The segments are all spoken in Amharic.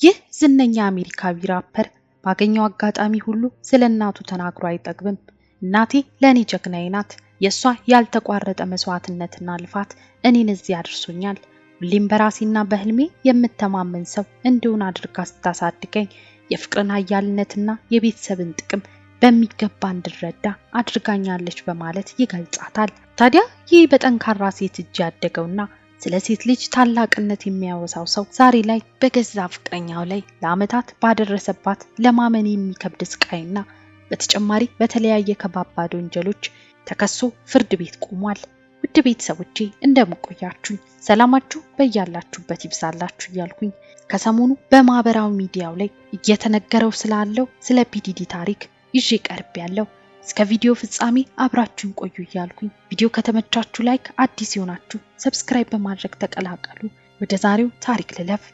ይህ ዝነኛ አሜሪካዊ ራፐር ባገኘው አጋጣሚ ሁሉ ስለ እናቱ ተናግሮ አይጠግብም። እናቴ ለኔ ጀግናዬ ናት። የሷ ያልተቋረጠ መስዋዕትነትና ልፋት እኔን እዚህ አድርሶኛል። ሁሌም በራሴና በህልሜ የምተማመን ሰው እንድሆን አድርጋ ስታሳድገኝ የፍቅርን ኃያልነትና የቤተሰብን ጥቅም በሚገባ እንድረዳ አድርጋኛለች በማለት ይገልጻታል። ታዲያ ይህ በጠንካራ ሴት እጅ ያደገውና ስለ ሴት ልጅ ታላቅነት የሚያወሳው ሰው ዛሬ ላይ በገዛ ፍቅረኛው ላይ ለዓመታት ባደረሰባት ለማመን የሚከብድ ስቃይና በተጨማሪ በተለያየ ከባባድ ወንጀሎች ተከሶ ፍርድ ቤት ቆሟል። ውድ ቤተሰቦቼ እንደምቆያችሁኝ ሰላማችሁ በያላችሁበት ይብዛላችሁ እያልኩኝ ከሰሞኑ በማህበራዊ ሚዲያው ላይ እየተነገረው ስላለው ስለ ፒዲዲ ታሪክ ይዤ ቀርቤያለሁ። እስከ ቪዲዮ ፍጻሜ አብራችሁን ቆዩ እያልኩኝ ቪዲዮ ከተመቻችሁ ላይክ፣ አዲስ ይሆናችሁ ሰብስክራይብ በማድረግ ተቀላቀሉ። ወደ ዛሬው ታሪክ ልለፍ።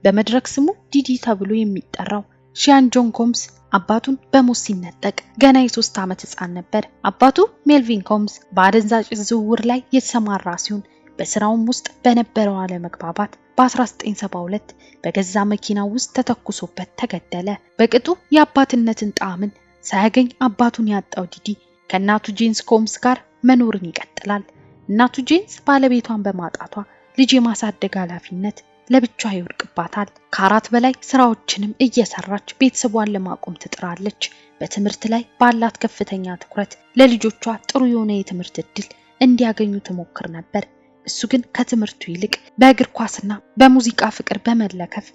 በመድረክ ስሙ ዲዲ ተብሎ የሚጠራው ሺያን ጆን ኮምስ አባቱን በሞት ሲነጠቅ ገና የ3 ዓመት ህፃን ነበር። አባቱ ሜልቪን ኮምስ በአደንዛዥ ዝውውር ላይ የተሰማራ ሲሆን በስራውም ውስጥ በነበረው አለመግባባት በ1972 በገዛ መኪናው ውስጥ ተተኩሶበት ተገደለ። በቅጡ የአባትነትን ጣዕምን ሳያገኝ አባቱን ያጣው ዲዲ ከእናቱ ጄንስ ኮምስ ጋር መኖርን ይቀጥላል። እናቱ ጄንስ ባለቤቷን በማጣቷ ልጅ የማሳደግ ኃላፊነት ለብቻዋ ይወድቅባታል። ከ4 በላይ ስራዎችንም እየሰራች ቤተሰቧን ለማቆም ትጥራለች። በትምህርት ላይ ባላት ከፍተኛ ትኩረት ለልጆቿ ጥሩ የሆነ የትምህርት እድል እንዲያገኙ ትሞክር ነበር። እሱ ግን ከትምህርቱ ይልቅ በእግር ኳስና በሙዚቃ ፍቅር በመለከፍ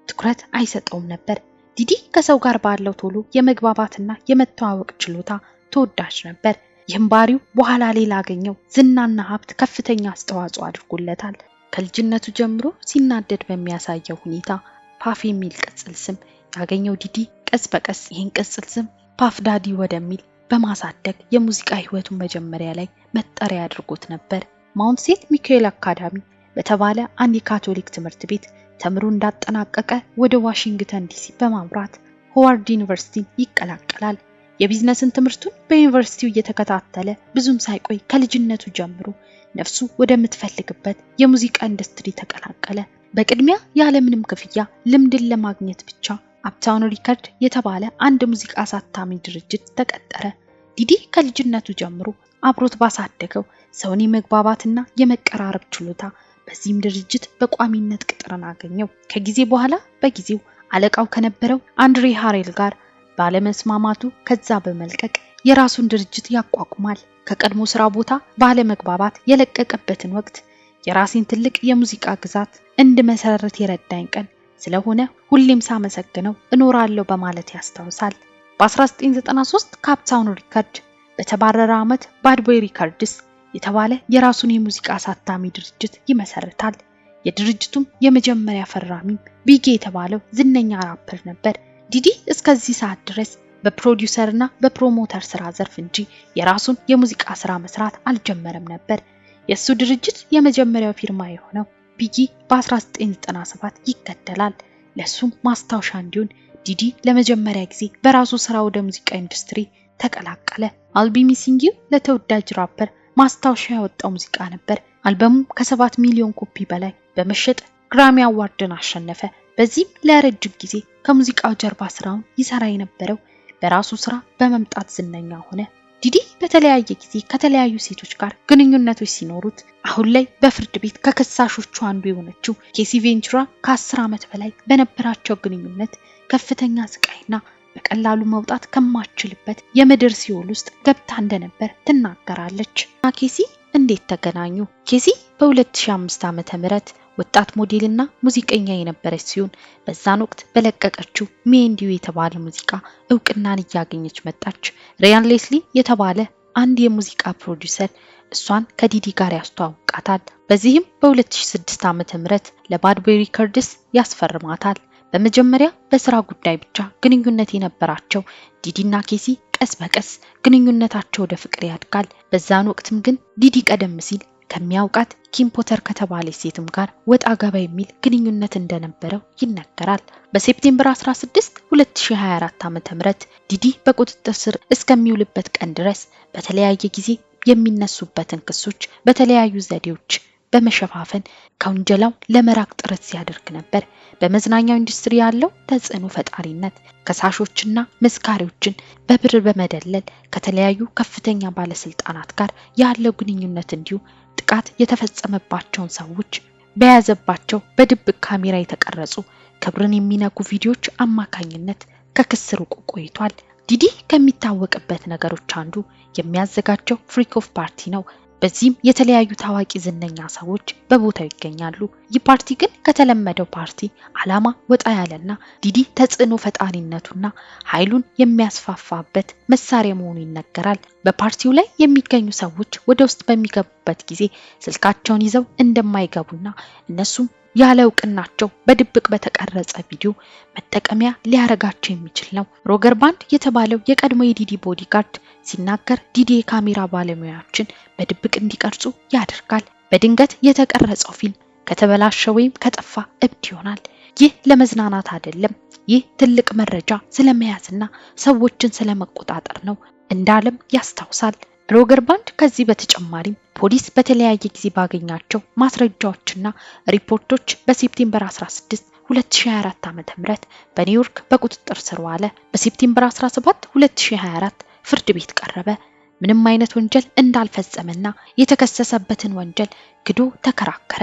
ትኩረት አይሰጠውም ነበር። ዲዲ ከሰው ጋር ባለው ቶሎ የመግባባትና የመተዋወቅ ችሎታ ተወዳጅ ነበር። ይህም ባህሪው በኋላ ላይ ላገኘው ዝናና ሀብት ከፍተኛ አስተዋጽኦ አድርጎለታል። ከልጅነቱ ጀምሮ ሲናደድ በሚያሳየው ሁኔታ ፓፍ የሚል ቅጽል ስም ያገኘው ዲዲ ቀስ በቀስ ይህን ቅጽል ስም ፓፍ ዳዲ ወደሚል በማሳደግ የሙዚቃ ህይወቱን መጀመሪያ ላይ መጠሪያ አድርጎት ነበር። ማውንት ሴንት ሚካኤል አካዳሚ በተባለ አንድ የካቶሊክ ትምህርት ቤት ተምሮ እንዳጠናቀቀ ወደ ዋሽንግተን ዲሲ በማምራት ሆዋርድ ዩኒቨርሲቲን ይቀላቀላል። የቢዝነስን ትምህርቱን በዩኒቨርሲቲው እየተከታተለ ብዙም ሳይቆይ ከልጅነቱ ጀምሮ ነፍሱ ወደምትፈልግበት የሙዚቃ ኢንዱስትሪ ተቀላቀለ። በቅድሚያ ያለምንም ክፍያ ልምድን ለማግኘት ብቻ አፕታውን ሪከርድ የተባለ አንድ ሙዚቃ አሳታሚ ድርጅት ተቀጠረ። ዲዲ ከልጅነቱ ጀምሮ አብሮት ባሳደገው ሰውን የመግባባትና የመቀራረብ ችሎታ በዚህም ድርጅት በቋሚነት ቅጥርን አገኘው። ከጊዜ በኋላ በጊዜው አለቃው ከነበረው አንድሬ ሃሬል ጋር ባለመስማማቱ ከዛ በመልቀቅ የራሱን ድርጅት ያቋቁማል። ከቀድሞ ስራ ቦታ ባለመግባባት የለቀቀበትን ወቅት የራሴን ትልቅ የሙዚቃ ግዛት እንድመሰረት የረዳኝ ቀን ስለሆነ ሁሌም ሳመሰግነው እኖራለሁ በማለት ያስታውሳል። በ1993 ካፕታውን ሪከርድ በተባረረ ዓመት ባድቦይ ሪከርድስ የተባለ የራሱን የሙዚቃ አሳታሚ ድርጅት ይመሰርታል። የድርጅቱም የመጀመሪያ ፈራሚም ቢጌ የተባለው ዝነኛ ራፐር ነበር። ዲዲ እስከዚህ ሰዓት ድረስ በፕሮዲውሰርና በፕሮሞተር ስራ ዘርፍ እንጂ የራሱን የሙዚቃ ስራ መስራት አልጀመረም ነበር። የሱ ድርጅት የመጀመሪያው ፊርማ የሆነው ቢጊ በ1997 ይገደላል። ለሱም ማስታወሻ እንዲሆን ዲዲ ለመጀመሪያ ጊዜ በራሱ ስራ ወደ ሙዚቃ ኢንዱስትሪ ተቀላቀለ። አልቢ ሚሲንግ ዩ ለተወዳጅ ራፐር ማስታወሻ ያወጣው ሙዚቃ ነበር። አልበሙ ከ7 ሚሊዮን ኮፒ በላይ በመሸጥ ግራሚ አዋርድን አሸነፈ። በዚህም ለረጅም ጊዜ ከሙዚቃው ጀርባ ስራውን ይሰራ የነበረው በራሱ ስራ በመምጣት ዝነኛ ሆነ። ዲዲ በተለያየ ጊዜ ከተለያዩ ሴቶች ጋር ግንኙነቶች ሲኖሩት አሁን ላይ በፍርድ ቤት ከከሳሾቹ አንዱ የሆነችው ኬሲ ቬንቹራ ከ10 ዓመት በላይ በነበራቸው ግንኙነት ከፍተኛ ስቃይና በቀላሉ መውጣት ከማችልበት የምድር ሲኦል ውስጥ ገብታ እንደነበር ትናገራለች። ኬሲ እንዴት ተገናኙ? ኬሲ በ2005 ዓመተ ምህረት ወጣት ሞዴልና ሙዚቀኛ የነበረች ሲሆን በዛን ወቅት በለቀቀችው ሜንዲዩ የተባለ ሙዚቃ እውቅናን እያገኘች መጣች። ሪያን ሌስሊ የተባለ አንድ የሙዚቃ ፕሮዲዩሰር እሷን ከዲዲ ጋር ያስተዋውቃታል። በዚህም በ2006 ዓመተ ምህረት ለባድቦይ ሪከርድስ ያስፈርማታል። በመጀመሪያ በስራ ጉዳይ ብቻ ግንኙነት የነበራቸው ዲዲና ኬሲ ቀስ በቀስ ግንኙነታቸው ወደ ፍቅር ያድጋል። በዛን ወቅትም ግን ዲዲ ቀደም ሲል ከሚያውቃት ኪም ፖተር ከተባለች ሴትም ጋር ወጣ ገባ የሚል ግንኙነት እንደነበረው ይነገራል። በሴፕቴምበር 16 2024 ዓ.ም ዲዲ በቁጥጥር ስር እስከሚውልበት ቀን ድረስ በተለያየ ጊዜ የሚነሱበትን ክሶች በተለያዩ ዘዴዎች በመሸፋፈን ከወንጀላው ለመራቅ ጥረት ሲያደርግ ነበር። በመዝናኛው ኢንዱስትሪ ያለው ተጽዕኖ ፈጣሪነት ከሳሾችና መስካሪዎችን በብር በመደለል ከተለያዩ ከፍተኛ ባለስልጣናት ጋር ያለው ግንኙነት እንዲሁም ጥቃት የተፈጸመባቸውን ሰዎች በያዘባቸው በድብቅ ካሜራ የተቀረጹ ክብርን የሚነኩ ቪዲዮዎች አማካኝነት ከክስ ርቆ ቆይቷል። ዲዲ ከሚታወቅበት ነገሮች አንዱ የሚያዘጋጀው ፍሪክ ኦፍ ፓርቲ ነው። በዚህም የተለያዩ ታዋቂ ዝነኛ ሰዎች በቦታው ይገኛሉ። ይህ ፓርቲ ግን ከተለመደው ፓርቲ ዓላማ ወጣ ያለና ዲዲ ተጽዕኖ ፈጣሪነቱና ኃይሉን የሚያስፋፋበት መሳሪያ መሆኑ ይነገራል። በፓርቲው ላይ የሚገኙ ሰዎች ወደ ውስጥ በሚገቡበት ጊዜ ስልካቸውን ይዘው እንደማይገቡና እነሱም ያለ እውቅናቸው በድብቅ በተቀረጸ ቪዲዮ መጠቀሚያ ሊያረጋቸው የሚችል ነው። ሮገር ባንድ የተባለው የቀድሞ የዲዲ ቦዲጋርድ ሲናገር ዲዲ የካሜራ ባለሙያዎችን በድብቅ እንዲቀርጹ ያደርጋል። በድንገት የተቀረጸው ፊልም ከተበላሸ ወይም ከጠፋ እብድ ይሆናል። ይህ ለመዝናናት አይደለም፣ ይህ ትልቅ መረጃ ስለመያዝና ሰዎችን ስለመቆጣጠር ነው እንዳለም ያስታውሳል። ሮገር ባንድ ከዚህ በተጨማሪም ፖሊስ በተለያየ ጊዜ ባገኛቸው ማስረጃዎችና ሪፖርቶች በሴፕቴምበር 16 2024 ዓ.ም በኒውዮርክ በቁጥጥር ስር ዋለ። በሴፕቴምበር 17 2024 ፍርድ ቤት ቀረበ። ምንም አይነት ወንጀል እንዳልፈጸመና የተከሰሰበትን ወንጀል ክዶ ተከራከረ።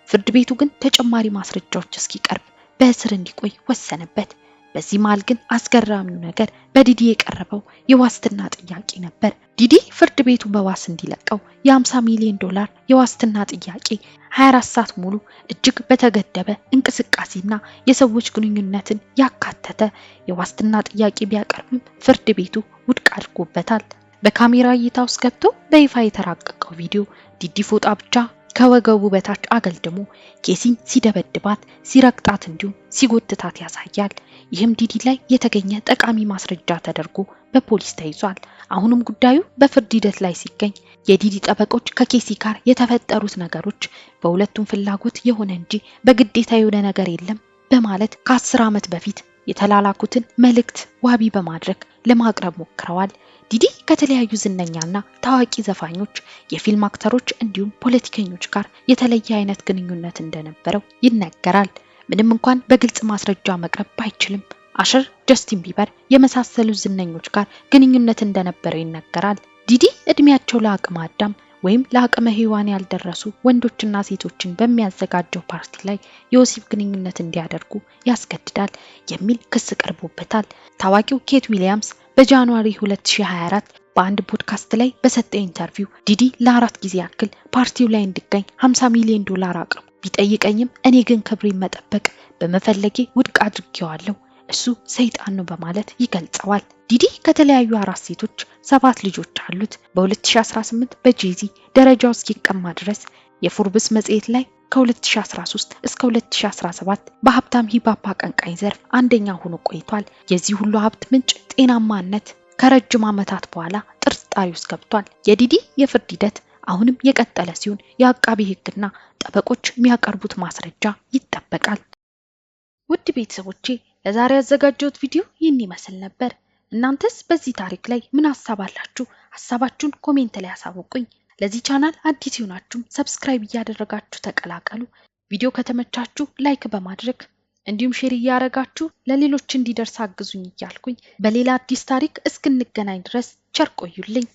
ፍርድ ቤቱ ግን ተጨማሪ ማስረጃዎች እስኪቀርብ በእስር እንዲቆይ ወሰነበት። በዚህ መሃል ግን አስገራሚው ነገር በዲዲ የቀረበው የዋስትና ጥያቄ ነበር። ዲዲ ፍርድ ቤቱ በዋስ እንዲለቀው የ50 ሚሊዮን ዶላር የዋስትና ጥያቄ 24 ሰዓት ሙሉ እጅግ በተገደበ እንቅስቃሴና የሰዎች ግንኙነትን ያካተተ የዋስትና ጥያቄ ቢያቀርብም ፍርድ ቤቱ ውድቅ አድርጎበታል። በካሜራ እይታ ውስጥ ገብቶ በይፋ የተራቀቀው ቪዲዮ ዲዲ ፎጣ ብቻ ከወገቡ በታች አገልድሞ ኬሲን ሲደበድባት፣ ሲረግጣት እንዲሁም ሲጎትታት ያሳያል። ይህም ዲዲ ላይ የተገኘ ጠቃሚ ማስረጃ ተደርጎ በፖሊስ ተይዟል። አሁንም ጉዳዩ በፍርድ ሂደት ላይ ሲገኝ የዲዲ ጠበቆች ከኬሲ ጋር የተፈጠሩት ነገሮች በሁለቱም ፍላጎት የሆነ እንጂ በግዴታ የሆነ ነገር የለም በማለት ከ10 ዓመት በፊት የተላላኩትን መልእክት ዋቢ በማድረግ ለማቅረብ ሞክረዋል። ዲዲ ከተለያዩ ዝነኛና ታዋቂ ዘፋኞች፣ የፊልም አክተሮች እንዲሁም ፖለቲከኞች ጋር የተለየ አይነት ግንኙነት እንደነበረው ይነገራል። ምንም እንኳን በግልጽ ማስረጃ መቅረብ ባይችልም አሸር፣ ጀስቲን ቢበር የመሳሰሉ ዝነኞች ጋር ግንኙነት እንደነበረው ይነገራል። ዲዲ እድሜያቸው ለአቅመ አዳም ወይም ለአቅመ ሔዋን ያልደረሱ ወንዶችና ሴቶችን በሚያዘጋጀው ፓርቲ ላይ የወሲብ ግንኙነት እንዲያደርጉ ያስገድዳል የሚል ክስ ቀርቦበታል። ታዋቂው ኬት ዊሊያምስ በጃንዋሪ 2024 በአንድ ፖድካስት ላይ በሰጠው ኢንተርቪው ዲዲ ለ4 ጊዜ ያክል ፓርቲው ላይ እንዲገኝ 50 ሚሊዮን ዶላር አቅርቦ ቢጠይቀኝም እኔ ግን ክብሬን መጠበቅ በመፈለጌ ውድቅ አድርጌዋለሁ፣ እሱ ሰይጣን ነው በማለት ይገልጸዋል። ዲዲ ከተለያዩ 4 ሴቶች 7 ልጆች አሉት። በ2018 በጄዚ ደረጃው እስኪቀማ ድረስ የፎርብስ መጽሔት ላይ ከ2013 እስከ 2017 በሀብታም ሂፓፕ አቀንቃኝ ዘርፍ አንደኛ ሆኖ ቆይቷል። የዚህ ሁሉ ሀብት ምንጭ ጤናማነት ከረጅም ዓመታት በኋላ ጥርጣሬ ውስጥ ገብቷል። የዲዲ የፍርድ ሂደት አሁንም የቀጠለ ሲሆን የአቃቢ ሕግና ጠበቆች የሚያቀርቡት ማስረጃ ይጠበቃል። ውድ ቤተሰቦቼ ለዛሬ ያዘጋጀሁት ቪዲዮ ይህን ይመስል ነበር። እናንተስ በዚህ ታሪክ ላይ ምን ሐሳብ አላችሁ? ሐሳባችሁን ኮሜንት ላይ አሳውቁኝ። ለዚህ ቻናል አዲስ ይሆናችሁ ሰብስክራይብ እያደረጋችሁ ተቀላቀሉ። ቪዲዮ ከተመቻችሁ ላይክ በማድረግ እንዲሁም ሼር እያደረጋችሁ ለሌሎች እንዲደርስ አግዙኝ እያልኩኝ በሌላ አዲስ ታሪክ እስክንገናኝ ድረስ ቸር ቆዩልኝ።